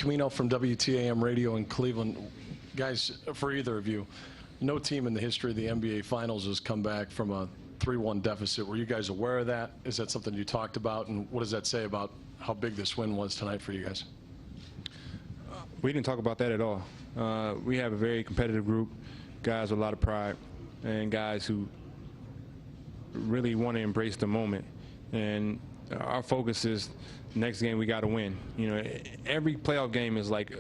Camino from WTAM Radio in Cleveland. Guys, for either of you, no team in the history of the NBA Finals has come back from a 3-1 deficit. Were you guys aware of that? Is that something you talked about? And what does that say about how big this win was tonight for you guys? We didn't talk about that at all. We have a very competitive group, guys with a lot of pride, and guys who really want to embrace the moment. And our focus is next game we got to win. You know, every playoff game is like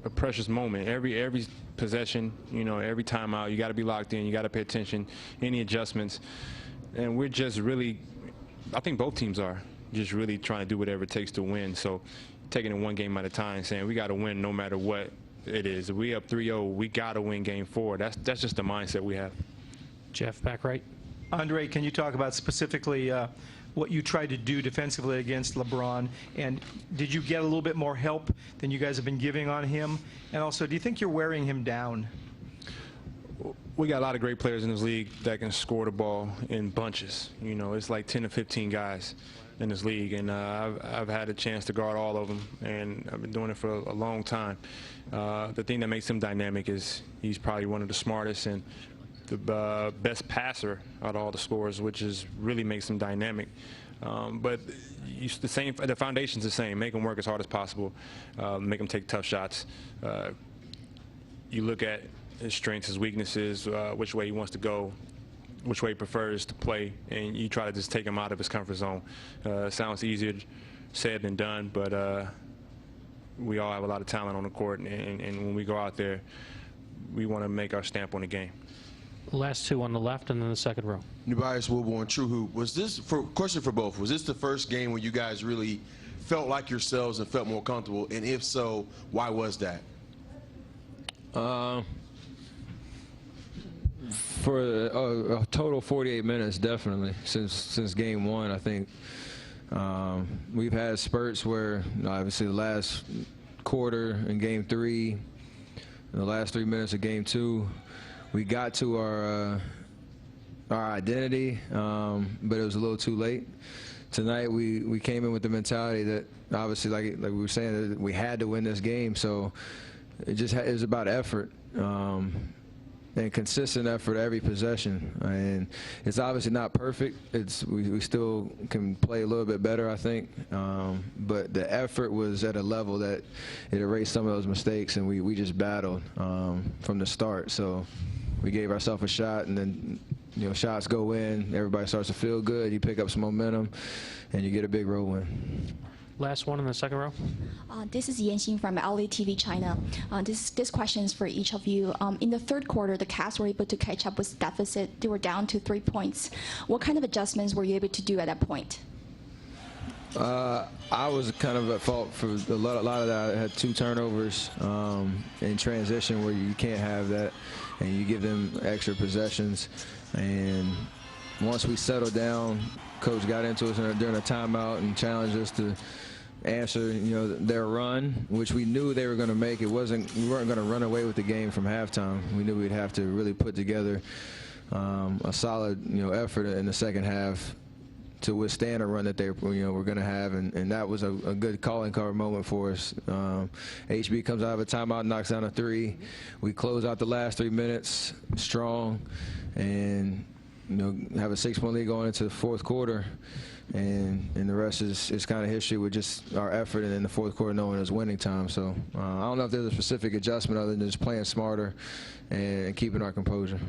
a precious moment. Every possession, you know, every timeout, you got to be locked in. You got to pay attention. Any adjustments, and we're just really, I think both teams are just really trying to do whatever it takes to win. So taking it one game at a time, saying we got to win no matter what it is. If we up 3-0, we got to win game 4. That's just the mindset we have. Jeff, back right. Andre, can you talk about specifically what you tried to do defensively against LeBron, and did you get a little bit more help than you guys have been giving on him? And also, do you think you're wearing him down? We got a lot of great players in this league that can score the ball in bunches. You know, it's like 10 to 15 guys in this league, and I've had a chance to guard all of them, and I've been doing it for a long time. The thing that makes him dynamic is he's probably one of the smartest and the best passer out of all the scorers, which is really makes him dynamic. But the foundation's the same. Make him work as hard as possible. Make him take tough shots. You look at his strengths, his weaknesses, which way he wants to go, which way he prefers to play, and you try to just take him out of his comfort zone. Sounds easier said than done, but we all have a lot of talent on the court, and when we go out there, we want to make our stamp on the game. Last two on the left and then the second row. Nebias Wilborn, True Hoop. Was this, question for both, was this the first game where you guys really felt like yourselves and felt more comfortable? And if so, why was that? For a total 48 minutes, definitely. Since game 1, I think we've had spurts where, you know, obviously the last quarter in game 3, the last 3 minutes of game 2, we got to our identity, but it was a little too late. Tonight we came in with the mentality that obviously, like we were saying, that we had to win this game. So it was about effort and consistent effort every possession. And it's obviously not perfect. We still can play a little bit better, I think. But the effort was at a level that it erased some of those mistakes, and we just battled from the start. So we gave ourselves a shot, and then, you know, shots go in, everybody starts to feel good, you pick up some momentum, and you get a big road win. Last one in the second row. This is Yanxin from LATV China. This question is for each of you. In the third quarter, the Cavs were able to catch up with deficit. They were down to 3 points. What kind of adjustments were you able to do at that point? I was kind of at fault for a lot of that. I had 2 turnovers in transition where you can't have that, and you give them extra possessions. And once we settled down, coach got into us during a timeout and challenged us to answer, you know, their run, which we knew they were going to make. We weren't going to run away with the game from halftime. We knew we'd have to really put together a solid, you know, effort in the second half to withstand a run that they, you know, were going to have, and that was a good calling card moment for us. HB comes out of a timeout, knocks down a 3. We close out the last 3 minutes strong, and, you know, have a 6-point lead going into the fourth quarter, and the rest is kind of history with just our effort, and in the fourth quarter knowing it was winning time. So I don't know if there's a specific adjustment other than just playing smarter and keeping our composure.